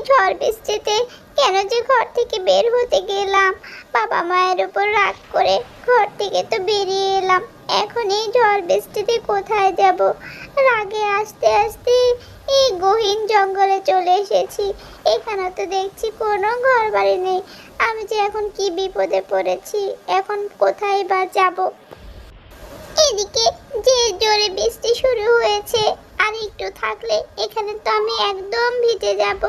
ঝড় বৃষ্টিতে কেন যে ঘর থেকে বের হতে গেলাম। বাবা মায়ের উপর রাগ করে ঘর থেকে তো বেরিয়ে এলাম, এখন এই ঝড় বৃষ্টিতে কোথায় যাব? রাগে আস্তে আস্তে এই গহীন জঙ্গলে চলে এসেছি। এখানে তো দেখছি কোনো ঘর বাড়ি নেই। আমি যে এখন কি বিপদে পড়েছি, এখন কোথায় বা যাব? এদিকে যে জোরে বৃষ্টি শুরু হয়েছে, আর একটু থাকলে এখানে তো আমি একদম ভিজে যাব।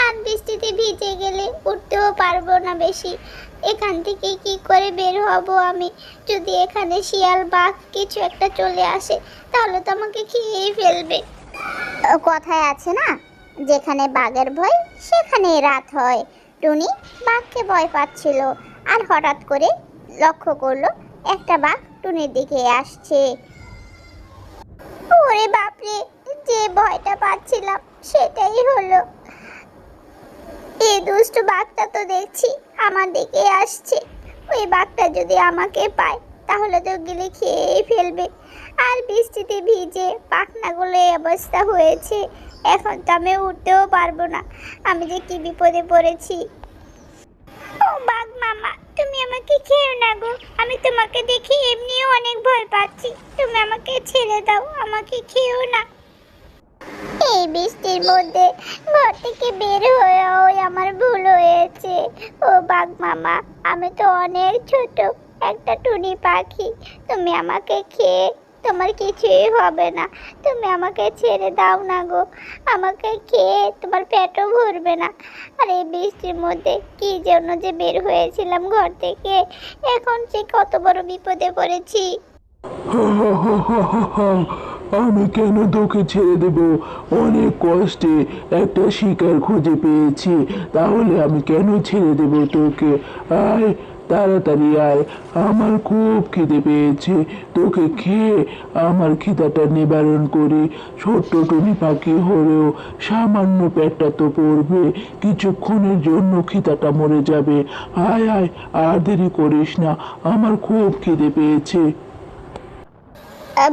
আর বৃষ্টিতে ভিজে গেলে উঠতেও পারবো না বেশি। এখান থেকে কি করে বের হব আমি? যদি এখানে শিয়াল বাঘ কিছু একটা চলে আসে, তাহলে তো আমাকে খেয়েই ফেলবে। কথায় আছে না, যেখানে বাঘের ভয় সেখানে রাত হয়। টুনি বাঘকে ভয় পাচ্ছিল, আর হঠাৎ করে লক্ষ্য করলো একটা বাঘ টুনির দিকে আসছে। ওরে বাপরে, যে ভয়টা পাচ্ছিলাম সেটাই হলো। এই দুষ্ট বাঘটা তো দেখছি আমার দিকে আসছে। ওই বাঘটা যদি আমাকে পায় তাহলে তো গিলে খেয়ে ফেলবে। আর বৃষ্টিতে ভিজে পাখনাগুলো এই অবস্থা হয়েছে, এখন তো আমি উঠতেও পারবো না। আমি যে কি বিপদে পড়েছি। ও বাঘ মামা, তুমি আমাকে খেও না গো, আমি তোমাকে দেখে এমনিও অনেক ভয় পাচ্ছি। তুমি আমাকে ছেড়ে দাও, আমাকে খেও না। এই বৃষ্টির মধ্যে ঘর থেকে বের হয়েও আমার ভুল হয়েছে। ও বাঘ মামা, আমি তো অনেক ছোট একটা টুনি পাখি। তুমি আমাকে খেয়ে তোমার কিছুই হবে না। তুমি আমাকে ছেড়ে দাও না গো, আমাকে খেয়ে তোমার পেটও ভরবে না। আর এই বৃষ্টির মধ্যে কি জন্য যে বের হয়েছিলাম ঘর থেকে, এখন যে কত বড় বিপদে পড়েছি। আমি কেন তোকে ছেড়ে দেব? অনেক কষ্টে একটা শিকার খুঁজে পেয়েছি, তাহলে আমি কেন ছেড়ে দেব তোকে? আয়, তাড়াতাড়ি আয়, আমার খুব খিদে পেয়েছে। তোকে খেয়ে আমার খিদাটা নিবারণ করি। ছোট্ট টুনি পাখি হলেও সামান্য পেটটা তো পড়বে, কিছুক্ষণের জন্য খিদাটা মরে যাবে। আয় আয়, আর দেরি করিস না, আমার খুব খিদে পেয়েছে।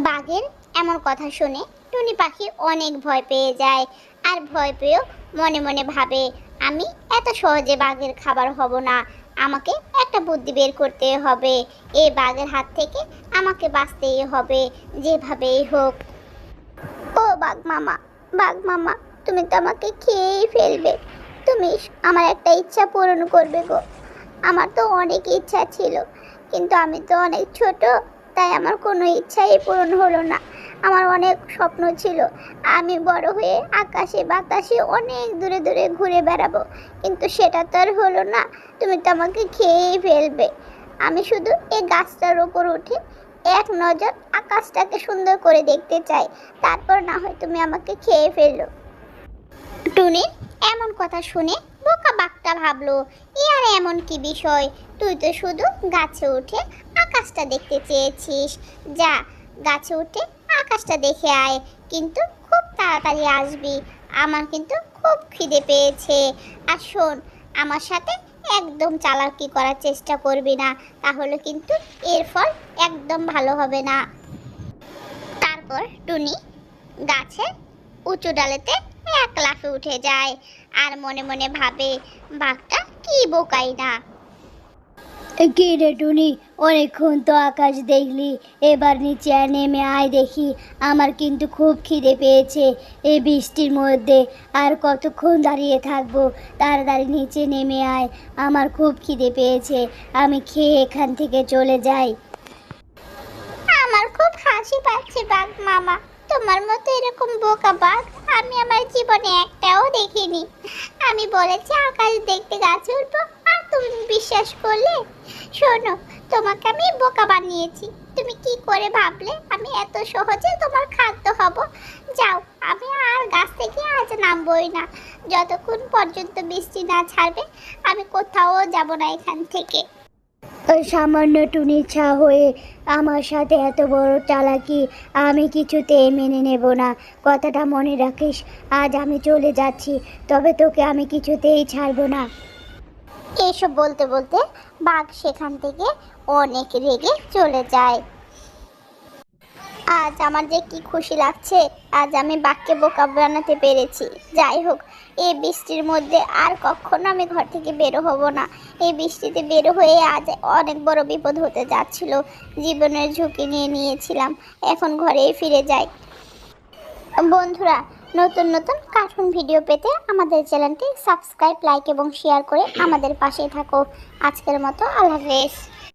বাঘের এমন কথা শুনে টুনি পাখি অনেক ভয় পেয়ে যায়। আর ভয় পেয়েও মনে মনে ভাবে, আমি এত সহজে বাঘের খাবার হব না। আমাকে একটা বুদ্ধি বের করতে হবে। এই বাঘের হাত থেকে আমাকে বাঁচতেই হবে যেভাবেই হোক। ও বাঘ মামা, বাঘ মামা, তুমি তো আমাকে খেয়েই ফেলবে। তুমি আমার একটা ইচ্ছা পূরণ করবে গো। আমার তো অনেক ইচ্ছা ছিল, কিন্তু আমি তো অনেক ছোট, তাই আমার কোনো ইচ্ছাই পূরণ হলো না। আমার অনেক স্বপ্ন ছিল, আমি বড় হয়ে আকাশে বাতাসে অনেক দূরে দূরে ঘুরে বেড়াবো, কিন্তু সেটা তো আর হলো না। তুমি তো আমাকে খেয়েই ফেলবে। আমি শুধু এই গাছটার উপর উঠে এক নজর আকাশটাকে সুন্দর করে দেখতে চাই, তারপর না হয় তুমি আমাকে খেয়ে ফেললো। টুনির এমন কথা শুনে বোকা বাঘটা ভাবলো, এ আর এমন কি বিষয়, তুই তো শুধু গাছে উঠে আকাশটা দেখতে চেয়েছিস। যা, গাছে উঠে আকাশটা দেখে আয়, কিন্তু খুব তাড়াতাড়ি আসবি। আমার কিন্তু খুব খিদে পেয়েছে। আর শোন, আমার সাথে একদম চালাকি করার চেষ্টা করবি না, তাহলে কিন্তু এর ফল একদম ভালো হবে না। তারপর টুনি গাছের উঁচু ডালেতে এক লাফে উঠে যায়, আর মনে মনে ভাবে, বাঘটা কি বোকাই না। কি রে টুনি, অনেকক্ষণ তো আকাশ দেখলি, এবার নিচে নেমে আয় দেখি। আমার কিন্তু খুব খিদে পেয়েছে এই বৃষ্টির মধ্যে, আর কতক্ষণ দাঁড়িয়ে থাকবো? তাড়াতাড়ি নিচে নেমে আয়, আমার খুব খিদে পেয়েছে, আমি খেয়ে এখান থেকে চলে যাই। আমার খুব হাসি পাচ্ছে বাঘ মামা, তোমার মতো এরকম বোকা বাঘ আমি আমার জীবনে একটাও দেখিনি। আমি বলেছি আকাশ দেখতে গাছে উঠবো, আর তুমি বিশ্বাস করলে? শোনো, তোমাকে আমি বোকা বানিয়েছি। তুমি কি করে ভাবলে আমি এত সহজে তোমার খাদ্য হব? যাও, আমি আর গাছ থেকে আজ নামবই না। যতক্ষণ পর্যন্ত বৃষ্টি না ছাড়বে আমি কোথাও যাব না এখান থেকে। ওই সামান্য টুনির ছা হয়ে আমার সাথে এত বড় চালাকি আমি কিছুতেই মেনে নেব না। কথাটা মনে রাখিস, আজ আমি চলে যাচ্ছি, তবে তোকে আমি কিছুতেই ছাড়বো না। এসব বলতে বলতে বাঘ সেখান থেকে অনেক রেগে চলে যায়। আজ আমার যে কি খুশি লাগছে, আজ আমি বাঘকে বোকা বানাতে পেরেছি। যাই হোক, এই বৃষ্টির মধ্যে আর কখনো আমি ঘর থেকে বেরো হব না। এই বৃষ্টিতে বের হয়ে আজ অনেক বড় বিপদ হতে যাচ্ছিল, জীবনের ঝুঁকি নিয়ে নিয়েছিলাম। এখন ঘরেই ফিরে যাই। বন্ধুরা, নতুন নতুন কার্টুন ভিডিও পেতে আমাদের চ্যানেলটি সাবস্ক্রাইব, লাইক এবং শেয়ার করে আমাদের পাশে থাকো। আজকের মতো আল্লাহ হাফেজ।